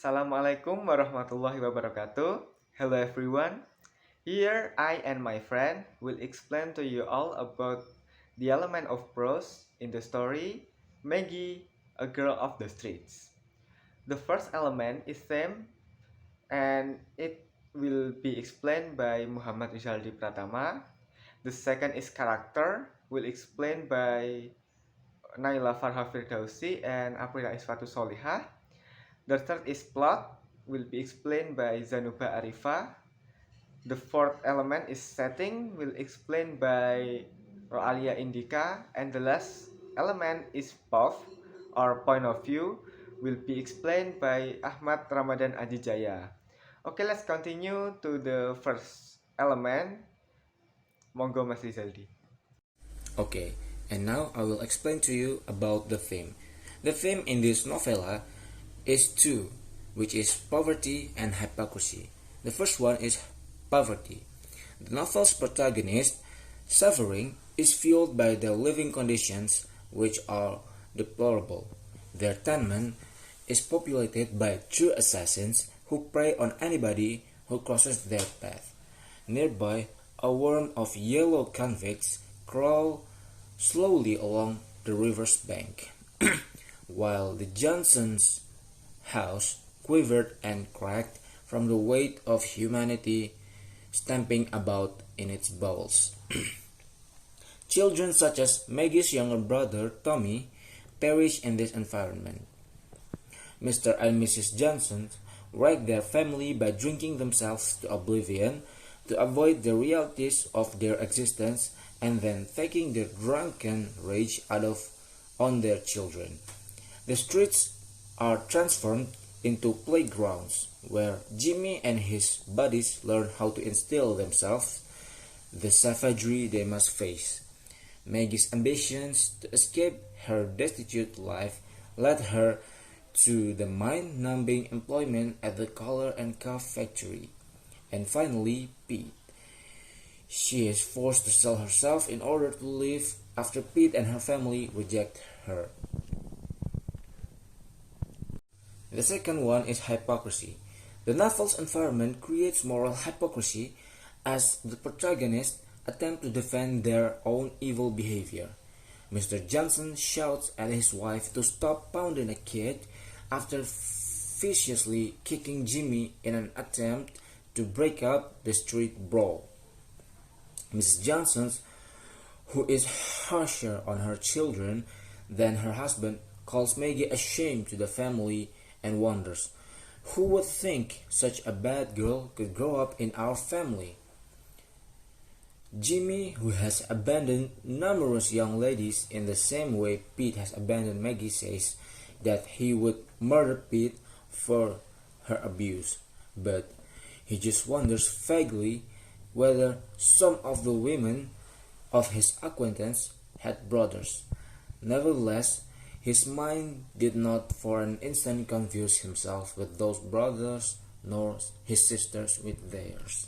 Assalamualaikum warahmatullahi wabarakatuh. Hello everyone. Here I and my friend will explain to you all about the element of prose in the story Maggie, a girl of the streets. The first element is theme and it will be explained by Muhammad Rizaldi Pratama. The second is character will explained by Naila Farha Firdausi and Aprila Isfatu Solihah. The third is plot, will be explained by Zanuba Arifa. The fourth element is setting, will explained by Roalia Indika. And the last element is path or point of view, will be explained by Ahmad Ramadan Ajijaya. Okay, let's continue to the first element. Monggo Mas Rizaldi. Okay, and now I will explain to you about the theme. The theme in this novella is two, which is poverty and hypocrisy. The first one is poverty. The novel's protagonist, suffering, is fueled by their living conditions, which are deplorable. Their tenement is populated by true assassins who prey on anybody who crosses their path. Nearby, a swarm of yellow convicts crawl slowly along the river's bank, while the Johnsons' house quivered and cracked from the weight of humanity stamping about in its bowels. Children such as Maggie's younger brother, Tommy, perish in this environment. Mr. and Mrs. Johnson wreck their family by drinking themselves to oblivion to avoid the realities of their existence and then taking their drunken rage on their children. The streets are transformed into playgrounds where Jimmy and his buddies learn how to instill themselves the savagery they must face. Maggie's ambitions to escape her destitute life led her to the mind-numbing employment at the collar and cuff factory. And finally, Pete. She is forced to sell herself in order to live after Pete and her family reject her. The second one is hypocrisy. The novel's environment creates moral hypocrisy as the protagonists attempt to defend their own evil behavior. Mr. Johnson shouts at his wife to stop pounding a kid after viciously kicking Jimmy in an attempt to break up the street brawl. Mrs. Johnson, who is harsher on her children than her husband, calls Maggie a shame to the family and wonders, who would think such a bad girl could grow up in our family? Jimmy, who has abandoned numerous young ladies in the same way Pete has abandoned Maggie, says that he would murder Pete for her abuse, but he just wonders vaguely whether some of the women of his acquaintance had brothers. Nevertheless, his mind did not for an instant confuse himself with those brothers, nor his sisters with theirs.